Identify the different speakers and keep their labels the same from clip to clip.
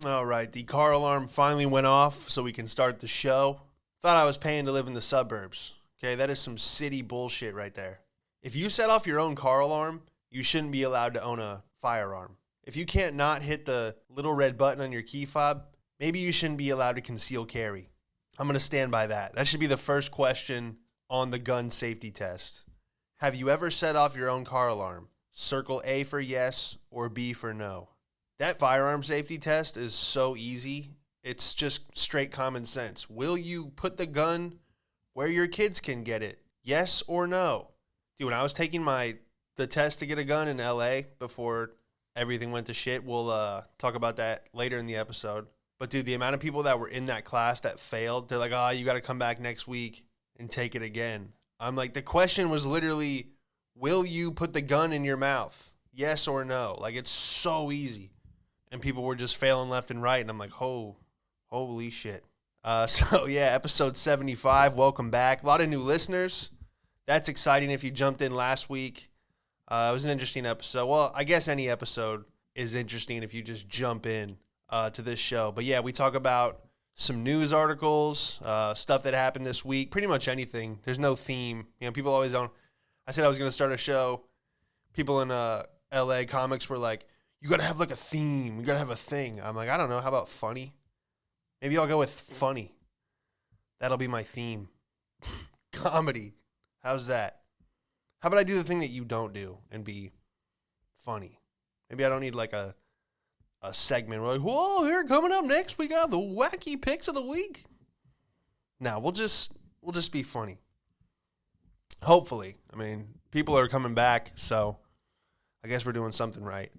Speaker 1: All right, the car alarm finally went off so we can start the show. Thought I was paying to live in the suburbs. Okay, that is some city bullshit right there. If you set off your own car alarm, you shouldn't be allowed to own a firearm. If you can't not hit the little red button on your key fob, maybe you shouldn't be allowed to conceal carry. I'm going to stand by that. That should be the first question on the gun safety test. Have you ever set off your own car alarm? Circle A for yes or B for no. That firearm safety test is so easy. It's just straight common sense. Will you put the gun where your kids can get it? Yes or no? Dude, when I was taking the test to get a gun in LA before everything went to shit, we'll talk about that later in the episode. But dude, the amount of people that were in that class that failed, they're like, oh, you got to come back next week and take it again. I'm like, the question was literally, will you put the gun in your mouth? Yes or no? Like, it's so easy. And people were just failing left and right. And I'm like, holy shit. So, yeah, episode 75. Welcome back. A lot of new listeners. That's exciting if you jumped in last week. It was an interesting episode. Well, I guess any episode is interesting if you just jump in to this show. But, yeah, we talk about some news articles, stuff that happened this week, pretty much anything. There's no theme. You know, people always don't. I said I was going to start a show. People in LA comics were like, you got to have like a theme. You got to have a thing. I'm like, I don't know. How about funny? Maybe I'll go with funny. That'll be my theme. Comedy. How's that? How about I do the thing that you don't do and be funny? Maybe I don't need like a segment. We're like, whoa, here coming up next, we got the wacky picks of the week. No, we'll just be funny. Hopefully. I mean, people are coming back, so I guess we're doing something right.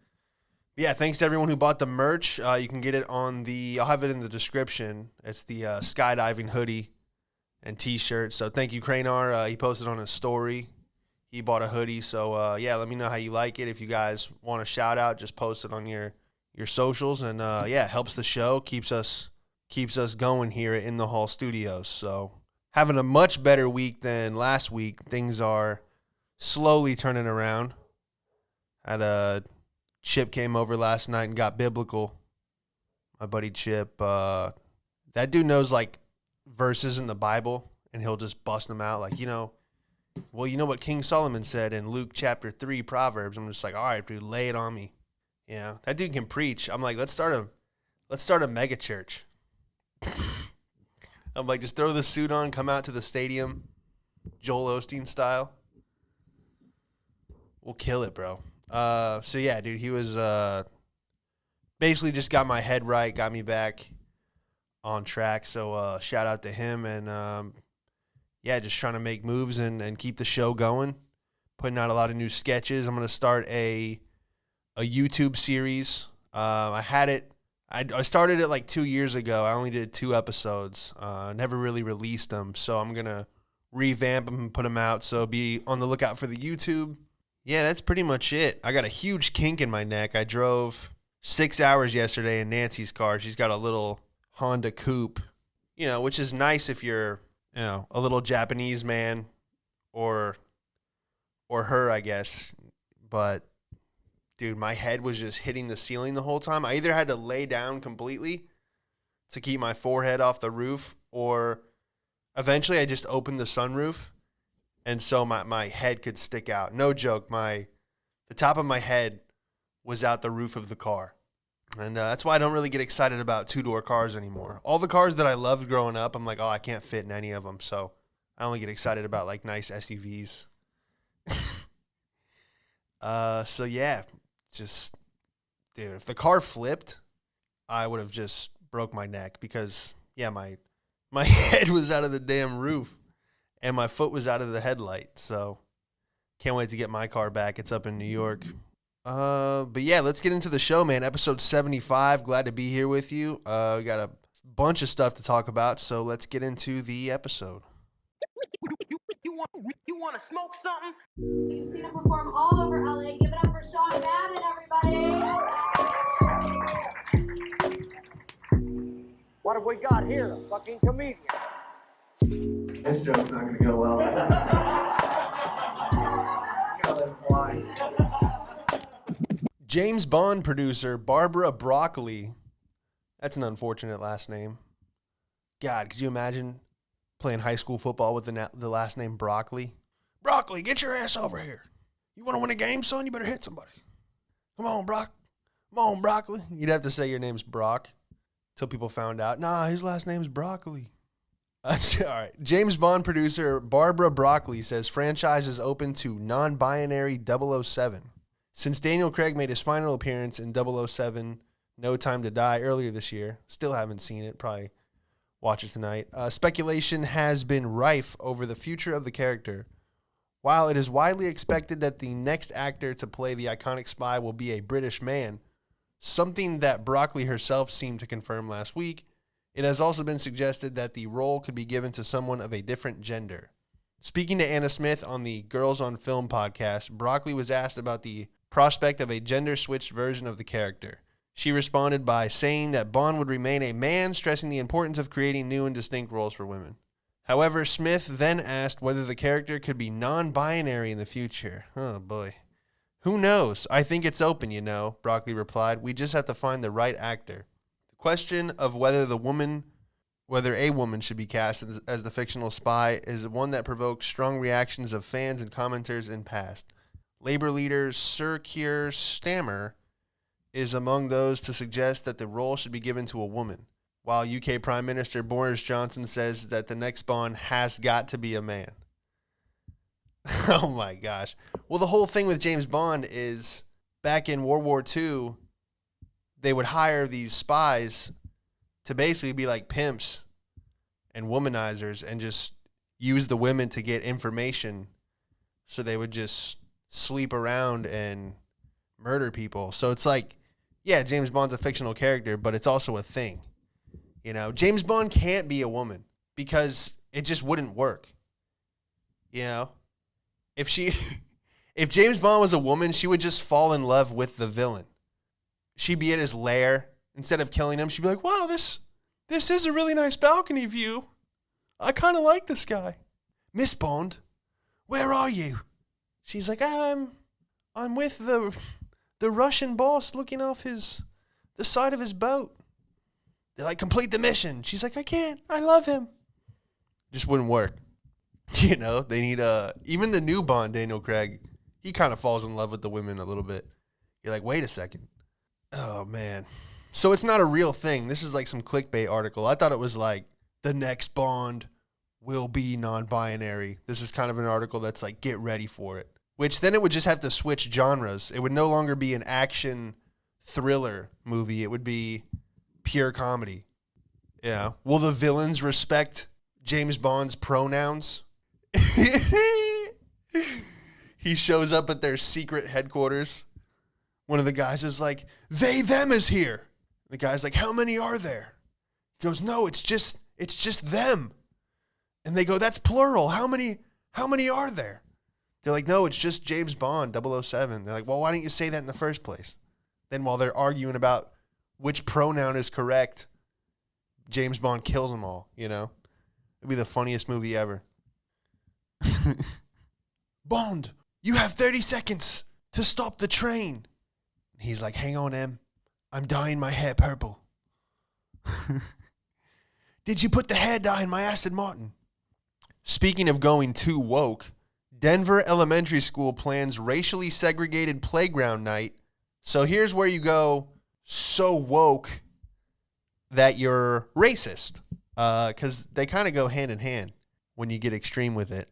Speaker 1: But yeah, thanks to everyone who bought the merch. You can get it on I'll have it in the description. It's the skydiving hoodie and t-shirt. So thank you, Cranar. He posted on his story. He bought a hoodie. So yeah, let me know how you like it. If you guys want a shout out, just post it on your socials. And yeah, helps the show, keeps us going here at In the Hall Studios. So having a much better week than last week. Things are slowly turning around. Chip came over last night and got biblical. My buddy Chip, that dude knows like verses in the Bible, and he'll just bust them out. Like, you know what King Solomon said in Luke chapter 3, Proverbs. I'm just like, all right, dude, lay it on me. You know, that dude can preach. I'm like, let's start a mega church. I'm like, just throw the suit on, come out to the stadium, Joel Osteen style. We'll kill it, bro. So yeah, dude, he was basically just got my head right, got me back on track. So shout out to him, and yeah, just trying to make moves and keep the show going, putting out a lot of new sketches. I'm gonna start a YouTube series. I started it like 2 years ago. I only did 2 episodes. Never really released them, so I'm gonna revamp them and put them out. So be on the lookout for the YouTube. Yeah, that's pretty much it. I got a huge kink in my neck. I drove 6 hours yesterday in Nancy's car. She's got a little Honda Coupe, you know, which is nice if you're, you know, a little Japanese man or her, I guess. But, dude, my head was just hitting the ceiling the whole time. I either had to lay down completely to keep my forehead off the roof, or eventually I just opened the sunroof. And so my head could stick out. No joke, the top of my head was out the roof of the car. And that's why I don't really get excited about 2-door cars anymore. All the cars that I loved growing up, I'm like, oh, I can't fit in any of them. So I only get excited about like nice SUVs. So yeah, just, dude, if the car flipped, I would have just broke my neck because, yeah, my head was out of the damn roof. And my foot was out of the headlight, so can't wait to get my car back. It's up in New York. But yeah, let's get into the show, man. Episode 75. Glad to be here with you. We got a bunch of stuff to talk about, so let's get into the episode.
Speaker 2: You want to smoke something?
Speaker 3: You've seen him perform all over LA. Give it up for Sean Madden, everybody.
Speaker 4: What have we got here? A fucking comedian.
Speaker 5: This joke's not going to go well. You gotta let it fly.
Speaker 1: James Bond producer Barbara Broccoli That's an unfortunate last name. God, could you imagine playing high school football with the last name Broccoli? Broccoli, get your ass over here. You want to win a game, son? You better hit somebody. Come on, Broccoli. You'd have to say your name's Brock until people found out. Nah, his last name's Broccoli. All right. James Bond producer Barbara Broccoli says franchise is open to non-binary 007. Since Daniel Craig made his final appearance in 007 No Time to Die earlier this year, still haven't seen it, probably watch it tonight. Speculation has been rife over the future of the character. While it is widely expected that the next actor to play the iconic spy will be a British man, something that Broccoli herself seemed to confirm last week, it has also been suggested that the role could be given to someone of a different gender. Speaking to Anna Smith on the Girls on Film podcast, Broccoli was asked about the prospect of a gender-switched version of the character. She responded by saying that Bond would remain a man, stressing the importance of creating new and distinct roles for women. However, Smith then asked whether the character could be non-binary in the future. Oh, boy. Who knows? I think it's open, you know, Broccoli replied. We just have to find the right actor. The question of whether a woman should be cast as the fictional spy is one that provoked strong reactions of fans and commenters in past. Labor leader Sir Keir Starmer is among those to suggest that the role should be given to a woman, while UK Prime Minister Boris Johnson says that the next Bond has got to be a man. Oh my gosh. Well, the whole thing with James Bond is back in World War II, they would hire these spies to basically be like pimps and womanizers and just use the women to get information, so they would just sleep around and murder people. So it's like, yeah, James Bond's a fictional character, but it's also a thing. You know, James Bond can't be a woman because it just wouldn't work. You know, if James Bond was a woman, she would just fall in love with the villain. She'd be at his lair. Instead of killing him, she'd be like, wow, this is a really nice balcony view. I kind of like this guy. Miss Bond, where are you? She's like, I'm with the Russian boss looking off the side of his boat. They're like, complete the mission. She's like, I can't. I love him. Just wouldn't work. You know, they need even the new Bond, Daniel Craig, he kind of falls in love with the women a little bit. You're like, wait a second. Oh, man. So it's not a real thing. This is like some clickbait article. I thought it was like, the next Bond will be non-binary. This is kind of an article that's like, get ready for it. Which then it would just have to switch genres. It would no longer be an action thriller movie. It would be pure comedy. Yeah. Will the villains respect James Bond's pronouns? He shows up at their secret headquarters. One of the guys is like, they, them is here. The guy's like, how many are there? He goes, no, it's just them. And they go, that's plural. How many are there? They're like, no, it's just James Bond, 007. They're like, well, why didn't you say that in the first place? Then while they're arguing about which pronoun is correct, James Bond kills them all, you know? It'd be the funniest movie ever. Bond, you have 30 seconds to stop the train. He's like, hang on, Em. I'm dyeing my hair purple. Did you put the hair dye in my Aston Martin? Speaking of going too woke, Denver Elementary School plans racially segregated playground night. So here's where you go so woke that you're racist. Because they kind of go hand in hand when you get extreme with it.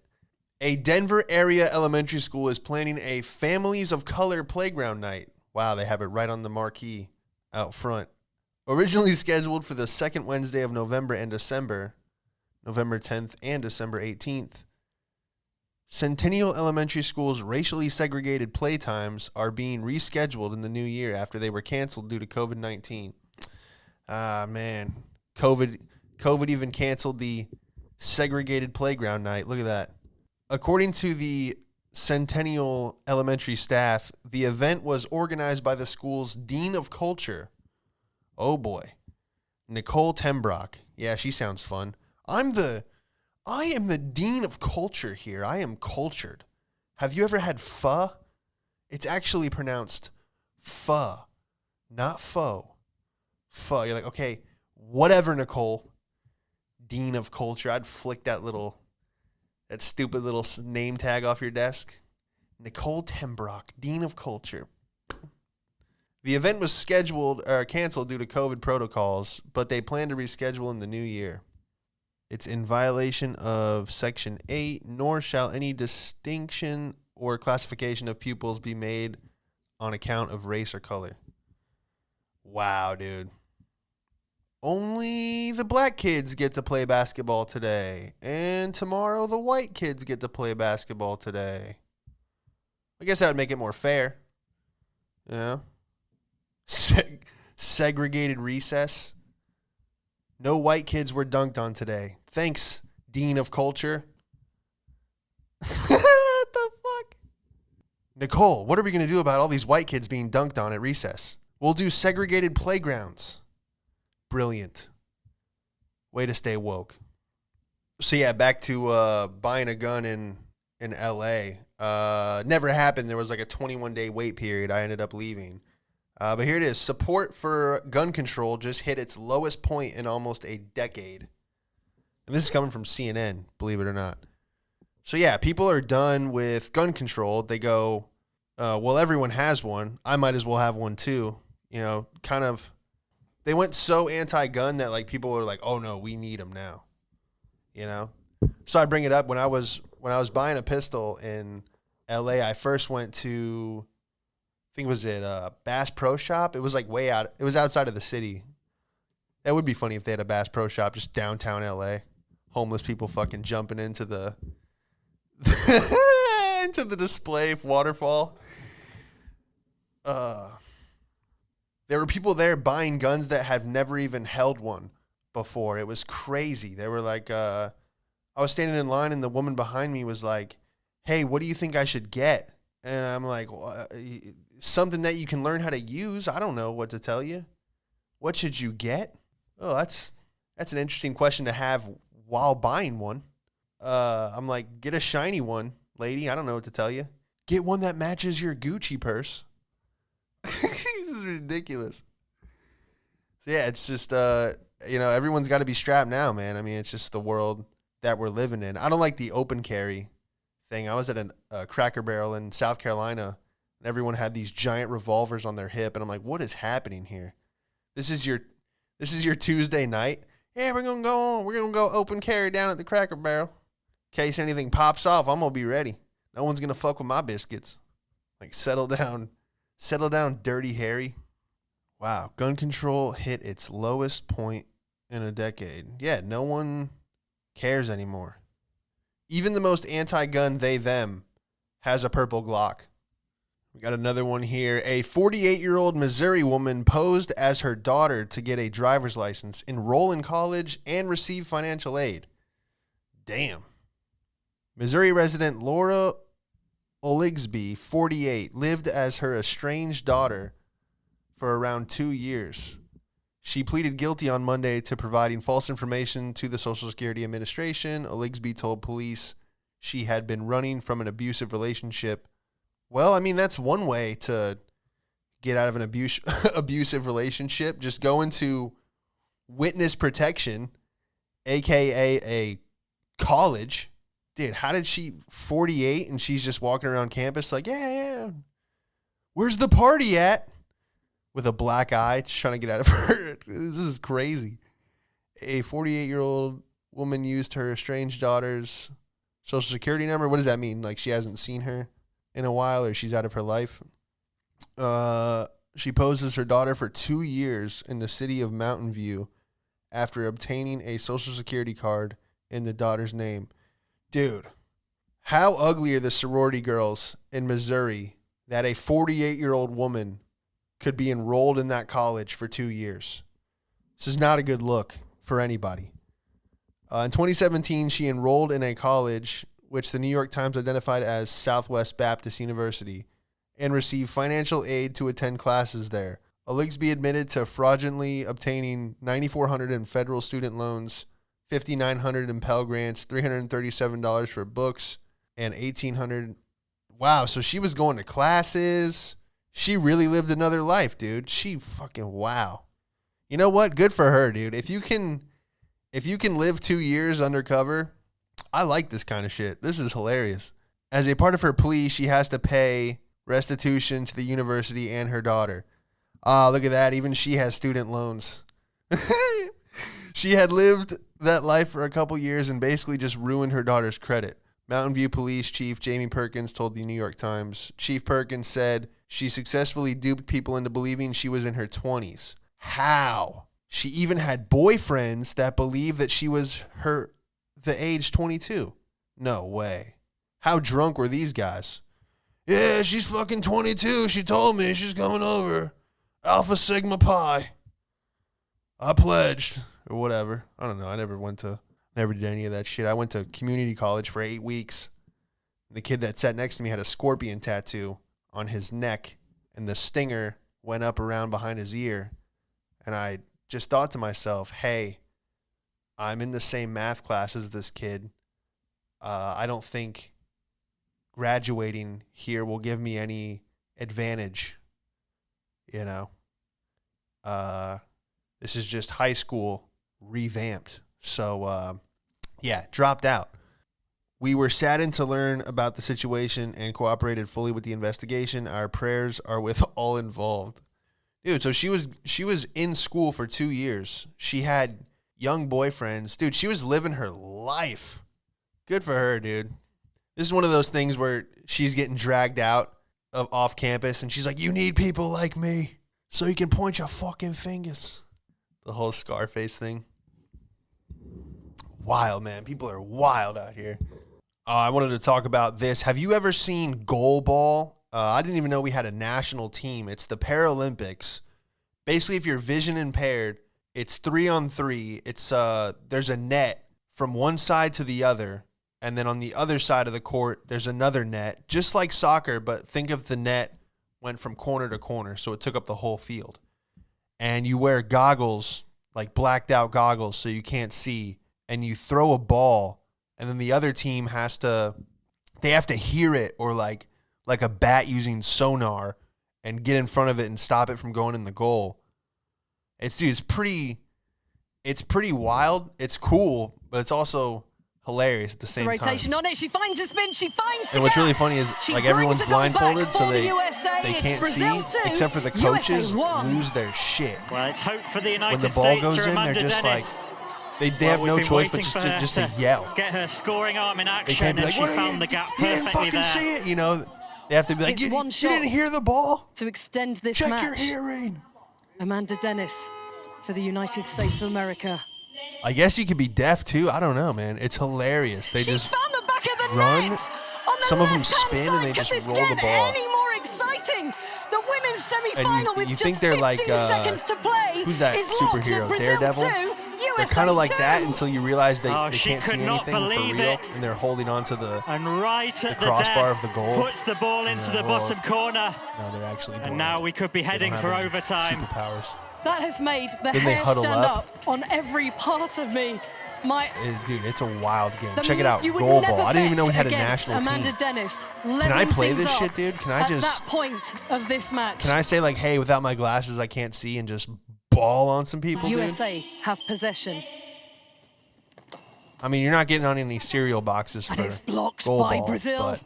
Speaker 1: A Denver area elementary school is planning a Families of Color playground night. Wow, they have it right on the marquee out front. Originally scheduled for the second Wednesday of November and December, November 10th and December 18th, Centennial Elementary School's racially segregated playtimes are being rescheduled in the new year after they were canceled due to COVID-19. Ah, man. COVID even canceled the segregated playground night. Look at that. According to the Centennial Elementary staff, the event was organized by the school's Dean of Culture. Oh, boy. Nicole Tembrock. Yeah, she sounds fun. I am the Dean of Culture here. I am cultured. Have you ever had pho? It's actually pronounced pho, not pho. Fuck, you're like, okay, whatever, Nicole. Dean of Culture. I'd flick that stupid little name tag off your desk. Nicole Tembrock, Dean of Culture. The event was canceled due to COVID protocols, but they plan to reschedule in the new year. It's in violation of Section 8, nor shall any distinction or classification of pupils be made on account of race or color. Wow, dude. Only the black kids get to play basketball today, and tomorrow the white kids get to play basketball today. I guess that would make it more fair. You know? Segregated recess. No white kids were dunked on today. Thanks, Dean of Culture. What the fuck? Nicole, what are we going to do about all these white kids being dunked on at recess? We'll do segregated playgrounds. Brilliant. Way to stay woke. So yeah, back to buying a gun in L.A. Never happened. There was like a 21-day wait period. I ended up leaving. But here it is. Support for gun control just hit its lowest point in almost a decade. And this is coming from CNN, believe it or not. So yeah, people are done with gun control. They go, well, everyone has one. I might as well have one too. You know, kind of. They went so anti-gun that like people were like, oh no, we need them now. You know? So I bring it up when I was buying a pistol in LA, I first went to, I think was it Bass Pro Shop? It was like way out. It was outside of the city. That would be funny if they had a Bass Pro Shop just downtown LA. Homeless people fucking jumping into the into the display waterfall. There were people there buying guns that have never even held one before. It was crazy. They were like, I was standing in line and the woman behind me was like, hey, what do you think I should get? And I'm like, well, something that you can learn how to use. I don't know what to tell you. What should you get? Oh, that's an interesting question to have while buying one. I'm like, get a shiny one, lady. I don't know what to tell you. Get one that matches your Gucci purse. This is ridiculous. So yeah, it's just, everyone's got to be strapped now, man. I mean, it's just the world that we're living in. I don't like the open carry thing. I was at a Cracker Barrel in South Carolina, and everyone had these giant revolvers on their hip, and I'm like, what is happening here? This is your Tuesday night. Yeah, we're gonna go open carry down at the Cracker Barrel. In case anything pops off, I'm gonna be ready. No one's gonna fuck with my biscuits. Like, settle down, Dirty Harry. Wow, gun control hit its lowest point in a decade. Yeah, no one cares anymore. Even the most anti-gun they/them has a purple Glock. We got another one here. A 48-year-old Missouri woman posed as her daughter to get a driver's license, enroll in college, and receive financial aid. Damn. Missouri resident Laura Oligsby, 48, lived as her estranged daughter for around 2 years. She pleaded guilty on Monday to providing false information to the Social Security Administration. Oligsby told police she had been running from an abusive relationship. Well, I mean, that's one way to get out of an abusive relationship. Just go into witness protection, a.k.a. a college. Dude, how did she, 48, and she's just walking around campus like, yeah, where's the party at? With a black eye, just trying to get out of her. This is crazy. A 48-year-old woman used her estranged daughter's Social Security number. What does that mean? Like, she hasn't seen her in a while, or she's out of her life. She posed as her daughter for 2 years in the city of Mountain View after obtaining a Social Security card in the daughter's name. Dude, how ugly are the sorority girls in Missouri that a 48-year-old woman could be enrolled in that college for 2 years? This is not a good look for anybody. In 2017, she enrolled in a college which the New York Times identified as Southwest Baptist University and received financial aid to attend classes there. Oligsby admitted to fraudulently obtaining $9,400 in federal student loans, $5,900 in Pell Grants, $337 for books, and $1,800. Wow, so she was going to classes. She really lived another life, dude. She fucking, wow. You know what? Good for her, dude. If you can live 2 years undercover, I like this kind of shit. This is hilarious. As a part of her plea, she has to pay restitution to the university and her daughter. Look at that. Even she has student loans. She had lived that life for a couple years and basically just ruined her daughter's credit. Mountain View Police Chief Jamie Perkins told the New York Times. Chief Perkins said she successfully duped people into believing she was in her 20s. How? She even had boyfriends that believed that she was the age 22. No way. How drunk were these guys? Yeah, she's fucking 22. She told me she's coming over. Alpha Sigma Pi. I pledged. Or whatever. I don't know. I never did any of that shit. I went to community college for 8 weeks. The kid that sat next to me had a scorpion tattoo on his neck, and the stinger went up around behind his ear. And I just thought to myself, hey, I'm in the same math class as this kid. I don't think graduating here will give me any advantage. You know, this is just high school revamped. So, yeah, dropped out. We were saddened to learn about the situation and cooperated fully with the investigation. Our prayers are with all involved. Dude, so she was in school for 2 years. She had young boyfriends. Dude, she was living her life. Good for her, dude. This is one of those things where she's getting dragged out of off campus, and she's like, you need people like me so you can point your fucking fingers. The whole Scarface thing. Wild, man. People are wild out here. I wanted to talk about this. Have you ever seen goal ball? I didn't even know we had a national team. It's the Paralympics. Basically, if you're vision impaired, it's 3-on-3. It's there's a net from one side to the other, and then on the other side of the court, there's another net, just like soccer, but think of the net went from corner to corner, so it took up the whole field. And you wear goggles, like blacked out goggles, so you can't see, and you throw a ball, and then the other team have to hear it, or like a bat using sonar, and get in front of it and stop it from going in the goal. It's pretty wild. It's cool, but it's also hilarious at the same time.
Speaker 2: Rotation on it. She finds a spin. She finds the
Speaker 1: And what's
Speaker 2: gap.
Speaker 1: really funny is
Speaker 2: She
Speaker 1: like
Speaker 2: brings
Speaker 1: everyone's
Speaker 2: a goal back
Speaker 1: blindfolded,
Speaker 2: for
Speaker 1: so
Speaker 2: the
Speaker 1: they
Speaker 2: USA.
Speaker 1: they
Speaker 2: It's
Speaker 1: can't
Speaker 2: Brazil
Speaker 1: see,
Speaker 2: 2,
Speaker 1: except for the coaches
Speaker 2: USA 1.
Speaker 1: lose their shit.
Speaker 6: Well, it's hope for the United
Speaker 1: When the ball
Speaker 6: States
Speaker 1: goes
Speaker 6: to
Speaker 1: in, they're
Speaker 6: Amanda
Speaker 1: just
Speaker 6: Dennis.
Speaker 1: They have
Speaker 6: We've
Speaker 1: no
Speaker 6: been
Speaker 1: choice but
Speaker 6: waiting for her
Speaker 1: just to yell.
Speaker 6: Get her scoring arm in
Speaker 1: They
Speaker 6: action,
Speaker 1: can't be
Speaker 6: and
Speaker 1: like,
Speaker 6: she
Speaker 1: "What,
Speaker 6: found the gap
Speaker 1: you didn't
Speaker 6: perfectly
Speaker 1: fucking
Speaker 6: there.
Speaker 1: see it," you know. They have to be like,
Speaker 2: It's
Speaker 1: you
Speaker 2: one
Speaker 1: didn't
Speaker 2: shot
Speaker 1: hear the ball?
Speaker 2: to extend this
Speaker 1: Check
Speaker 2: match.
Speaker 1: your hearing.
Speaker 2: Amanda Dennis for the United States of America.
Speaker 1: I guess you could be deaf too. I don't know, man. It's hilarious. They
Speaker 2: She's
Speaker 1: just
Speaker 2: found the back of the
Speaker 1: run.
Speaker 2: net. On the
Speaker 1: Some of them
Speaker 2: left-hand
Speaker 1: spin and
Speaker 2: side.
Speaker 1: they
Speaker 2: Could
Speaker 1: just
Speaker 2: this
Speaker 1: roll
Speaker 2: get
Speaker 1: the ball.
Speaker 2: any more exciting? The women's semi-final with
Speaker 1: you
Speaker 2: just
Speaker 1: think they're
Speaker 2: 15
Speaker 1: like,
Speaker 2: seconds to play.
Speaker 1: who's that
Speaker 2: is locked
Speaker 1: superhero,
Speaker 2: at Brazil
Speaker 1: Daredevil?
Speaker 2: 2,
Speaker 1: They're
Speaker 2: USA
Speaker 1: kind of like
Speaker 2: 2.
Speaker 1: that until you realize they
Speaker 6: She
Speaker 1: can't see
Speaker 6: could not
Speaker 1: anything for
Speaker 6: believe
Speaker 1: real,
Speaker 6: it.
Speaker 1: and they're holding on to the
Speaker 6: And right at the
Speaker 1: crossbar
Speaker 6: death,
Speaker 1: of the goal.
Speaker 6: puts the ball into the
Speaker 1: well,
Speaker 6: bottom corner.
Speaker 1: No, they're actually blind.
Speaker 6: And now we could be
Speaker 1: They
Speaker 6: heading
Speaker 1: don't
Speaker 6: for
Speaker 1: have any
Speaker 6: overtime.
Speaker 1: Superpowers.
Speaker 2: That has made the
Speaker 1: Then they
Speaker 2: hair
Speaker 1: huddle
Speaker 2: stand
Speaker 1: up.
Speaker 2: up on every part of me.
Speaker 1: Dude, it's a wild game.
Speaker 2: The
Speaker 1: Check it out.
Speaker 2: you would
Speaker 1: Goal
Speaker 2: never
Speaker 1: ball. I didn't even know we had a
Speaker 2: bet
Speaker 1: national
Speaker 2: Amanda
Speaker 1: team.
Speaker 2: Dennis
Speaker 1: Can I play this
Speaker 2: up
Speaker 1: shit, dude? Can I
Speaker 2: at
Speaker 1: just
Speaker 2: that point of this match?
Speaker 1: Can I say like, hey, without my glasses, I can't see, and just ball on some people, dude?
Speaker 2: USA have possession.
Speaker 1: I mean, you're not getting on any cereal boxes for
Speaker 2: And it's blocked
Speaker 1: goal
Speaker 2: by
Speaker 1: ball,
Speaker 2: Brazil,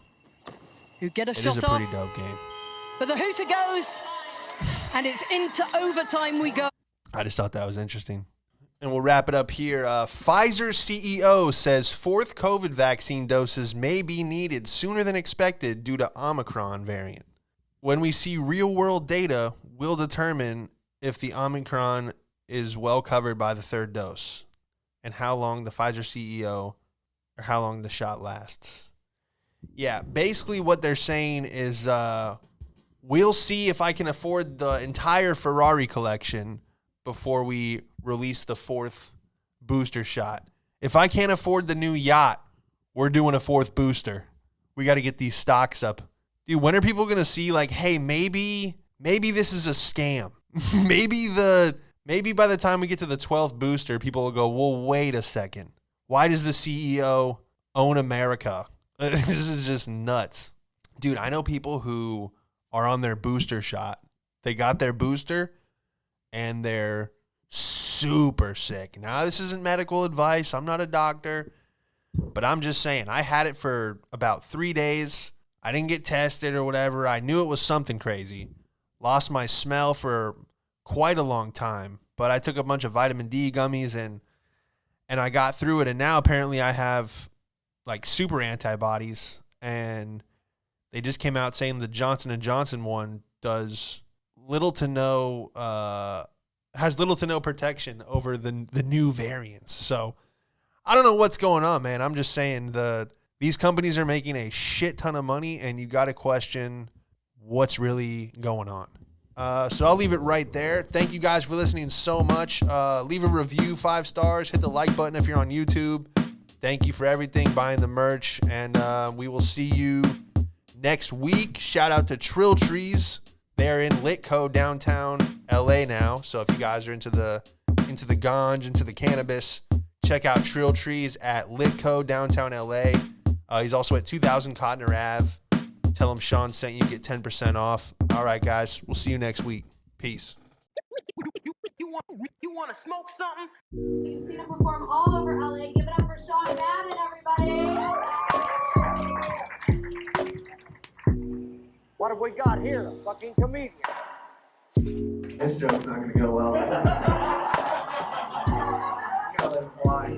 Speaker 1: but
Speaker 2: who get a
Speaker 1: it
Speaker 2: shot
Speaker 1: is a pretty
Speaker 2: off.
Speaker 1: dope game.
Speaker 2: But the hooter goes, and it's into overtime we go.
Speaker 1: I just thought that was interesting. And we'll wrap it up here. Pfizer CEO says fourth COVID vaccine doses may be needed sooner than expected due to Omicron variant. When we see real-world data, we'll determine if the Omicron is well covered by the third dose and how long the Pfizer CEO or how long the shot lasts. Yeah, basically what they're saying is we'll see if I can afford the entire Ferrari collection before we release the fourth booster shot. If I can't afford the new yacht, we're doing a fourth booster. We got to get these stocks up. Dude, when are people going to see like, hey, maybe this is a scam. maybe by the time we get to the 12th booster, people will go, well, wait a second. Why does the CEO own America? This is just nuts. Dude, I know people who are on their booster shot. They got their booster and they're super sick. Now, this isn't medical advice. I'm not a doctor, but I'm just saying I had it for about 3 days. I didn't get tested or whatever. I knew it was something crazy. Lost my smell for quite a long time, but I took a bunch of vitamin D gummies and I got through it. And now apparently I have like super antibodies, and they just came out saying the Johnson & Johnson one does little to no protection over the new variants. So I don't know what's going on, man. I'm just saying these companies are making a shit ton of money, and you got to question what's really going on. So I'll leave it right there. Thank you guys for listening so much. Leave a review, 5 stars. Hit the like button if you're on YouTube. Thank you for everything, buying the merch, and we will see you next week. Shout out to Trill Trees. They're in Litco, downtown LA now. So if you guys are into the ganj, into the cannabis, check out Trill Trees at Litco, downtown LA. He's also at 2000 Cotner Ave. Tell him Sean sent you, get 10% off. All right, guys. We'll see you next week. Peace.
Speaker 7: You want to smoke something?
Speaker 3: You've seen him perform all over LA. Give it up for Sean Madden, everybody.
Speaker 4: What have we got here? A fucking comedian.
Speaker 5: This joke's not gonna go well. You gotta let it fly.